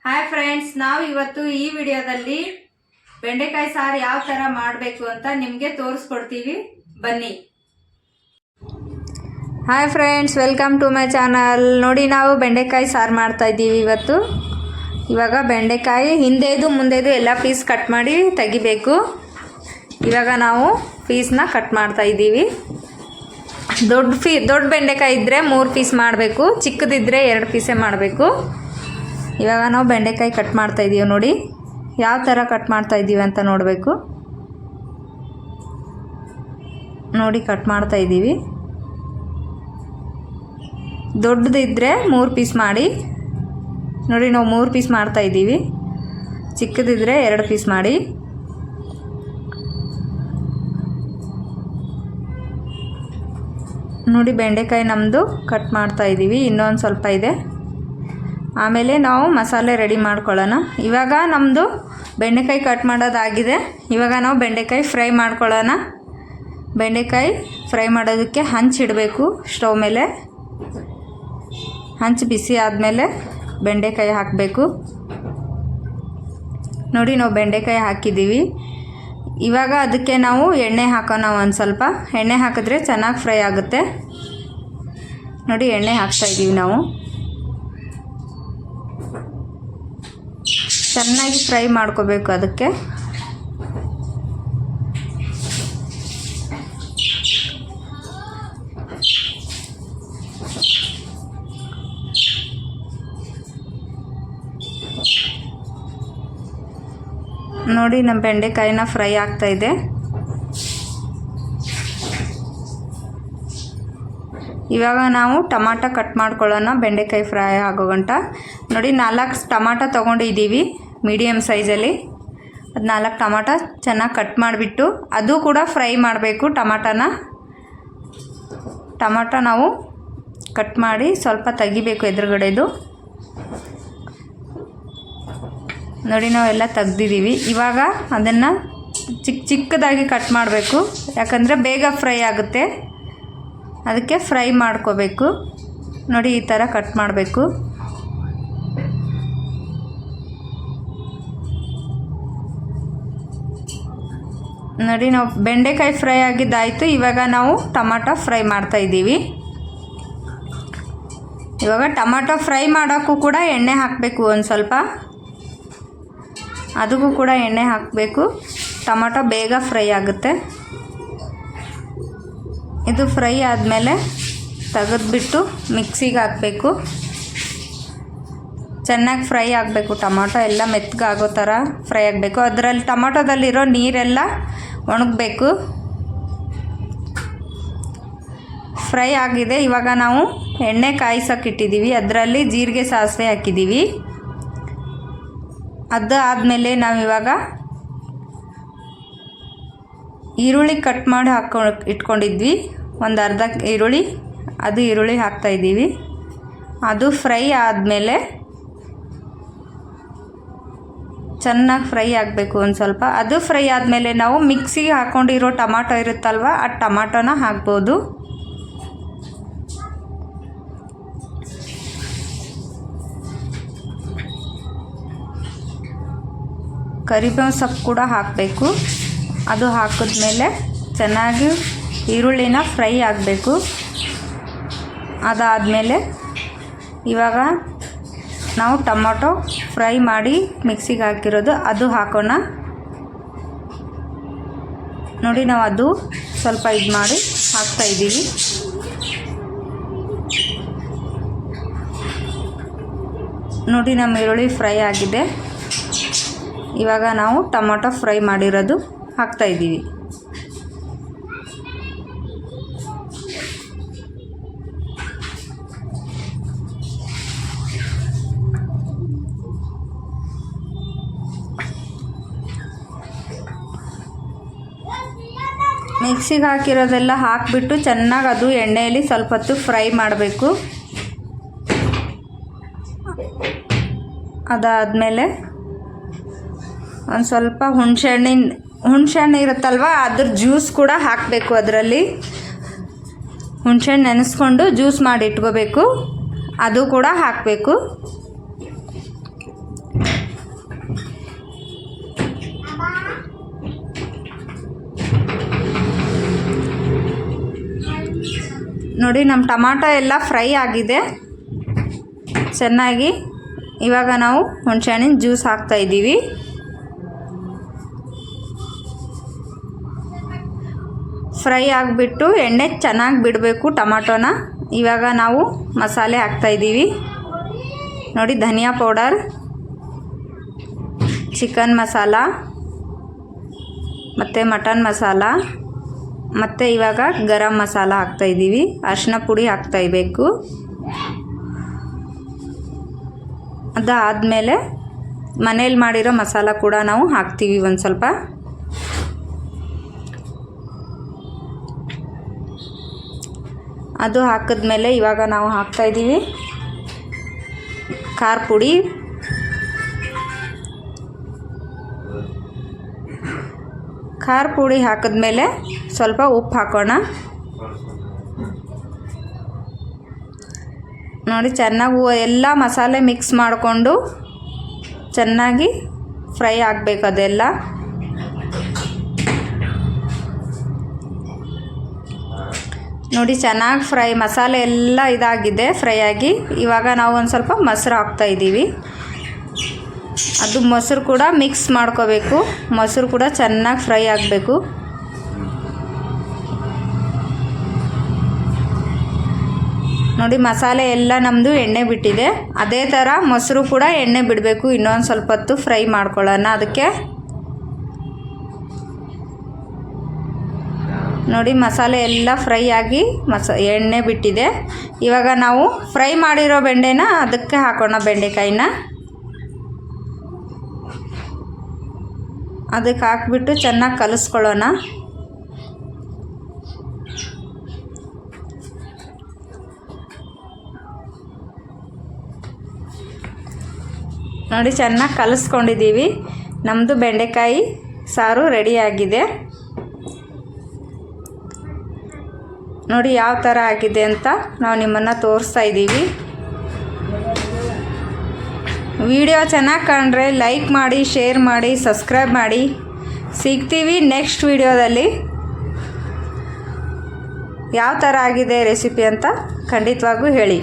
Hi friends, ನಾವು ಇವತ್ತು ಈ ವಿಡಿಯೋದಲ್ಲಿ ಬೆಂಡೆಕಾಯಿ ಸಾರು ಯಾವ ತರ ಮಾಡಬೇಕು ಅಂತ ನಿಮಗೆ ತೋರಿಸ್ಕೊಡ್ತೀವಿ. ಬನ್ನಿ. Hi friends, welcome to my channel. ನೋಡಿ, ನಾವು ಬೆಂಡೆಕಾಯಿ ಸಾರು ಮಾಡ್ತಾ ಇದ್ದೀವಿ ಇವತ್ತು. ಇವಾಗ ಬೆಂಡೆಕಾಯಿ ಹಿಂದೆದು ಮುಂದೆದು ಎಲ್ಲ ಪೀಸ್ ಕಟ್ ಮಾಡಿ ತೆಗಿಬೇಕು. ಇವಾಗ ನಾವು ಪೀಸ್ನ ಕಟ್ ಮಾಡ್ತಾ ಇದ್ದೀವಿ. ದೊಡ್ಡ ಬೆಂಡೆಕಾಯಿ ಇದ್ದರೆ 3 ಪೀಸ್ ಮಾಡಬೇಕು, ಚಿಕ್ಕದಿದ್ದರೆ 2 ಪೀಸೇ ಮಾಡಬೇಕು. ಇವಾಗ ನಾವು ಬೆಂಡೆಕಾಯಿ ಕಟ್ ಮಾಡ್ತಾ ಇದ್ದೀವಿ. ನೋಡಿ ಯಾವ ಥರ ಕಟ್ ಮಾಡ್ತಾ ಇದ್ದೀವಿ ಅಂತ ನೋಡಬೇಕು. ನೋಡಿ ಕಟ್ ಮಾಡ್ತಾ ಇದ್ದೀವಿ. ದೊಡ್ಡದಿದ್ದರೆ 3 ಪೀಸ್ ಮಾಡಿ. ನೋಡಿ ನಾವು 3 ಪೀಸ್ ಮಾಡ್ತಾ ಇದ್ದೀವಿ. ಚಿಕ್ಕದಿದ್ದರೆ 2 ಪೀಸ್ ಮಾಡಿ. ನೋಡಿ ಬೆಂಡೆಕಾಯಿ ನಮ್ಮದು ಕಟ್ ಮಾಡ್ತಾ ಇದ್ದೀವಿ. ಇನ್ನೊಂದು ಸ್ವಲ್ಪ ಇದೆ. ಆಮೇಲೆ ನಾವು ಮಸಾಲೆ ರೆಡಿ ಮಾಡ್ಕೊಳ್ಳೋಣ. ಇವಾಗ ನಮ್ಮದು ಬೆಂಡೆಕಾಯಿ ಕಟ್ ಮಾಡೋದಾಗಿದೆ. ಇವಾಗ ನಾವು ಬೆಂಡೆಕಾಯಿ ಫ್ರೈ ಮಾಡ್ಕೊಳ್ಳೋಣ. ಬೆಂಡೆಕಾಯಿ ಫ್ರೈ ಮಾಡೋದಕ್ಕೆ ಹಂಚಿಡಬೇಕು ಸ್ಟವ್ ಮೇಲೆ. ಹಂಚು ಬಿಸಿ ಆದಮೇಲೆ ಬೆಂಡೆಕಾಯಿ ಹಾಕಬೇಕು. ನೋಡಿ ನಾವು ಬೆಂಡೆಕಾಯಿ ಹಾಕಿದ್ದೀವಿ. ಇವಾಗ ಅದಕ್ಕೆ ನಾವು ಎಣ್ಣೆ ಹಾಕೋಣ. ಒಂದು ಸ್ವಲ್ಪ ಎಣ್ಣೆ ಹಾಕಿದ್ರೆ ಚೆನ್ನಾಗಿ ಫ್ರೈ ಆಗುತ್ತೆ. ನೋಡಿ ಎಣ್ಣೆ ಹಾಕ್ತಾಯಿದ್ದೀವಿ ನಾವು. ಚೆನ್ನಾಗಿ ಫ್ರೈ ಮಾಡ್ಕೋಬೇಕು ಅದಕ್ಕೆ. ನೋಡಿ ನಮ್ಮ ಬೆಂಡೆಕಾಯಿನ ಫ್ರೈ ಆಗ್ತಾ ಇದೆ. ಇವಾಗ ನಾವು ಟೊಮಾಟೊ ಕಟ್ ಮಾಡ್ಕೊಳ್ಳೋಣ ಬೆಂಡೆಕಾಯಿ ಫ್ರೈ ಆಗೋ ಗಂಟ. ನೋಡಿ 4 ಟೊಮಾಟೊ ತೊಗೊಂಡಿದ್ದೀವಿ ಮೀಡಿಯಮ್ ಸೈಜಲ್ಲಿ. ಅದು 4 ಟೊಮಾಟೊ ಚೆನ್ನಾಗಿ ಕಟ್ ಮಾಡಿಬಿಟ್ಟು ಅದು ಕೂಡ ಫ್ರೈ ಮಾಡಬೇಕು. ಟೊಮಾಟೊ ನಾವು ಕಟ್ ಮಾಡಿ ಸ್ವಲ್ಪ ತೆಗಿಬೇಕು ಎದುರುಗಡೆದು. ನೋಡಿ ನಾವೆಲ್ಲ ತೆಗ್ದಿದ್ದೀವಿ. ಇವಾಗ ಅದನ್ನು ಚಿಕ್ಕದಾಗಿ ಕಟ್ ಮಾಡಬೇಕು, ಯಾಕಂದರೆ ಬೇಗ ಫ್ರೈ ಆಗುತ್ತೆ. ಅದಕ್ಕೆ ಫ್ರೈ ಮಾಡ್ಕೋಬೇಕು. ನೋಡಿ ಈ ಥರ ಕಟ್ ಮಾಡಬೇಕು. ನೋಡಿ ನಾವು ಬೆಂಡೆಕಾಯಿ ಫ್ರೈ ಆಗಿದ್ದಾಯಿತು. ಇವಾಗ ನಾವು ಟೊಮಾಟೊ ಫ್ರೈ ಮಾಡ್ತಾ ಇದ್ದೀವಿ. ಇವಾಗ ಟೊಮಾಟೊ ಫ್ರೈ ಮಾಡೋಕ್ಕೂ ಕೂಡ ಎಣ್ಣೆ ಹಾಕಬೇಕು. ಒಂದು ಸ್ವಲ್ಪ ಅದಕ್ಕೂ ಕೂಡ ಎಣ್ಣೆ ಹಾಕಬೇಕು. ಟೊಮಾಟೊ ಬೇಗ ಫ್ರೈ ಆಗುತ್ತೆ. ಇದು ಫ್ರೈ ಆದಮೇಲೆ ತೆಗೆದ್ಬಿಟ್ಟು ಮಿಕ್ಸಿಗೆ ಹಾಕಬೇಕು. ಚೆನ್ನಾಗಿ ಫ್ರೈ ಆಗಬೇಕು. ಟೊಮಾಟೊ ಎಲ್ಲ ಮೆತ್ತಗಾಗೋ ಥರ ಫ್ರೈ ಆಗಬೇಕು. ಅದರಲ್ಲಿ ಟೊಮಾಟೊದಲ್ಲಿರೋ ನೀರೆಲ್ಲ ಒಣಗಬೇಕು. ಫ್ರೈ ಆಗಿದೆ. ಇವಾಗ ನಾವು ಎಣ್ಣೆ ಕಾಯಿಸೋಕೆ ಇಟ್ಟಿದ್ದೀವಿ. ಅದರಲ್ಲಿ ಜೀರಿಗೆ ಸಾಸಿವೆ ಹಾಕಿದ್ದೀವಿ. ಅದು ಆದಮೇಲೆ ನಾವಿವಾಗ ಈರುಳ್ಳಿ ಕಟ್ ಮಾಡಿ ಇಟ್ಕೊಂಡಿದ್ವಿ. ಒಂದು ಅರ್ಧ ಈರುಳ್ಳಿ, ಅದು ಈರುಳ್ಳಿ ಹಾಕ್ತಾಯಿದ್ದೀವಿ. ಅದು ಫ್ರೈ ಆದಮೇಲೆ ಚೆನ್ನಾಗಿ ಫ್ರೈ ಆಗಬೇಕು ಒಂದು ಸ್ವಲ್ಪ. ಅದು ಫ್ರೈ ಆದಮೇಲೆ ನಾವು ಮಿಕ್ಸಿಗೆ ಹಾಕ್ಕೊಂಡಿರೋ ಟೊಮಾಟೊ ಇರುತ್ತಲ್ವ, ಆ ಟೊಮಾಟೊನ ಹಾಕ್ಬೋದು. ಕರಿಬೇವು ಸೊಪ್ಪು ಕೂಡ ಹಾಕಬೇಕು. ಅದು ಹಾಕಿದ್ಮೇಲೆ ಚೆನ್ನಾಗಿ ಈರುಳ್ಳಿನ ಫ್ರೈ ಆಗಬೇಕು. ಅದಾದಮೇಲೆ ಇವಾಗ ನಾವು ಟೊಮಾಟೊ ಫ್ರೈ ಮಾಡಿ ಮಿಕ್ಸಿಗೆ ಹಾಕಿರೋದು ಅದು ಹಾಕೋಣ. ನೋಡಿ ನಾವು ಅದು ಸ್ವಲ್ಪ ಇದು ಮಾಡಿ ಹಾಕ್ತಾಯಿದ್ದೀವಿ. ನೋಡಿ ನಮ್ಮ ಈರುಳ್ಳಿ ಫ್ರೈ ಆಗಿದೆ. ಇವಾಗ ನಾವು ಟೊಮಾಟೊ ಫ್ರೈ ಮಾಡಿರೋದು ಹಾಕ್ತಾಯಿದ್ದೀವಿ. ಮಿಕ್ಸಿಗೆ ಹಾಕಿರೋದೆಲ್ಲ ಹಾಕಿಬಿಟ್ಟು ಚೆನ್ನಾಗಿ ಅದು ಎಣ್ಣೆಯಲ್ಲಿ ಸ್ವಲ್ಪ ಹೊತ್ತು ಫ್ರೈ ಮಾಡಬೇಕು. ಅದಾದಮೇಲೆ ಒಂದು ಸ್ವಲ್ಪ ಹುಣಸೆಹಣ್ಣು ಇರುತ್ತಲ್ವ, ಅದ್ರ ಜ್ಯೂಸ್ ಕೂಡ ಹಾಕಬೇಕು. ಅದರಲ್ಲಿ ಹುಣಸೆಹಣ್ಣು ನೆನೆಸ್ಕೊಂಡು ಜ್ಯೂಸ್ ಮಾಡಿ ಇಟ್ಕೋಬೇಕು. ಅದು ಕೂಡ ಹಾಕಬೇಕು. ನೋಡಿ ನಮ್ಮ ಟೊಮಾಟೊ ಎಲ್ಲ ಫ್ರೈ ಆಗಿದೆ ಚೆನ್ನಾಗಿ. ಇವಾಗ ನಾವು ಹುಣಸೆಹಣ್ಣಿನ ಜ್ಯೂಸ್ ಹಾಕ್ತಾಯಿದ್ದೀವಿ. ಫ್ರೈ ಆಗಿಬಿಟ್ಟು ಎಣ್ಣೆ ಚೆನ್ನಾಗಿ ಬಿಡಬೇಕು ಟೊಮಾಟೊನ. ಇವಾಗ ನಾವು ಮಸಾಲೆ ಹಾಕ್ತಾಯಿದ್ದೀವಿ ನೋಡಿ. ಧನಿಯಾ ಪೌಡರ್, ಚಿಕನ್ ಮಸಾಲ ಮತ್ತು ಮಟನ್ ಮಸಾಲ, ಮತ್ತು ಇವಾಗ ಗರಂ ಮಸಾಲ ಹಾಕ್ತಾಯಿದ್ದೀವಿ. ಅರಿಶಿನ ಪುಡಿ ಹಾಕ್ತಾಯಿಬೇಕು. ಅದಾದಮೇಲೆ ಮನೇಲಿ ಮಾಡಿರೋ ಮಸಾಲ ಕೂಡ ನಾವು ಹಾಕ್ತೀವಿ ಒಂದು ಸ್ವಲ್ಪ. ಅದು ಹಾಕಿದ್ಮೇಲೆ ಇವಾಗ ನಾವು ಹಾಕ್ತಾಯಿದ್ದೀವಿ ಖಾರ ಪುಡಿ, ಖಾರ ಪುಡಿ ಹಾಕಿದ್ಮೇಲೆ ಸ್ವಲ್ಪ ಉಪ್ಪು ಹಾಕೋಣ ನೋಡಿ. ಚೆನ್ನಾಗಿ ಎಲ್ಲ ಮಸಾಲೆ ಮಿಕ್ಸ್ ಮಾಡಿಕೊಂಡು ಚೆನ್ನಾಗಿ ಫ್ರೈ ಆಗಬೇಕು ಅದೆಲ್ಲ. ನೋಡಿ ಚೆನ್ನಾಗಿ ಫ್ರೈ ಮಸಾಲೆ ಎಲ್ಲ ಇದಾಗಿದೆ ಫ್ರೈ ಆಗಿ. ಇವಾಗ ನಾವು ಒಂದು ಸ್ವಲ್ಪ ಮೊಸರು ಹಾಕ್ತಾಯಿದ್ದೀವಿ. ಅದು ಮೊಸರು ಕೂಡ ಮಿಕ್ಸ್ ಮಾಡ್ಕೋಬೇಕು. ಮೊಸರು ಕೂಡ ಚೆನ್ನಾಗಿ ಫ್ರೈ ಆಗಬೇಕು. ನೋಡಿ ಮಸಾಲೆ ಎಲ್ಲ ನಮ್ಮದು ಎಣ್ಣೆ ಬಿಟ್ಟಿದೆ. ಅದೇ ಥರ ಮೊಸರು ಕೂಡ ಎಣ್ಣೆ ಬಿಡಬೇಕು. ಇನ್ನೊಂದು ಸ್ವಲ್ಪ ಹೊತ್ತು ಫ್ರೈ ಮಾಡ್ಕೊಳ್ಳೋಣ ಅದಕ್ಕೆ. ನೋಡಿ ಮಸಾಲೆ ಎಲ್ಲ ಫ್ರೈ ಆಗಿ ಎಣ್ಣೆ ಬಿಟ್ಟಿದೆ. ಇವಾಗ ನಾವು ಫ್ರೈ ಮಾಡಿರೋ ಬೆಂಡೆನ ಅದಕ್ಕೆ ಹಾಕೋಣ. ಬೆಂಡೆಕಾಯಿನ ಅದಕ್ಕೆ ಹಾಕ್ಬಿಟ್ಟು ಚೆನ್ನಾಗಿ ಕಲಿಸ್ಕೊಳ್ಳೋಣ. ನೋಡಿ ಚೆನ್ನಾಗಿ ಕಲಿಸ್ಕೊಂಡಿದ್ದೀವಿ. ನಮ್ಮದು ಬೆಂಡೆಕಾಯಿ ಸಾರು ರೆಡಿಯಾಗಿದೆ. ನೋಡಿ ಯಾವ ಥರ ಆಗಿದೆ ಅಂತ ನಾವು ನಿಮ್ಮನ್ನು ತೋರಿಸ್ತಾ ಇದ್ದೀವಿ. ವಿಡಿಯೋ ಚೆನ್ನಾಗಿ ಕಂಡ್ರೆ ಲೈಕ್ ಮಾಡಿ, ಶೇರ್ ಮಾಡಿ, ಸಬ್ಸ್ಕ್ರೈಬ್ ಮಾಡಿ. ಸಿಗ್ತೀವಿ ನೆಕ್ಸ್ಟ್ ವಿಡಿಯೋದಲ್ಲಿ. ಯಾವ ಥರ ಆಗಿದೆ ರೆಸಿಪಿ ಅಂತ ಖಂಡಿತವಾಗೂ ಹೇಳಿ.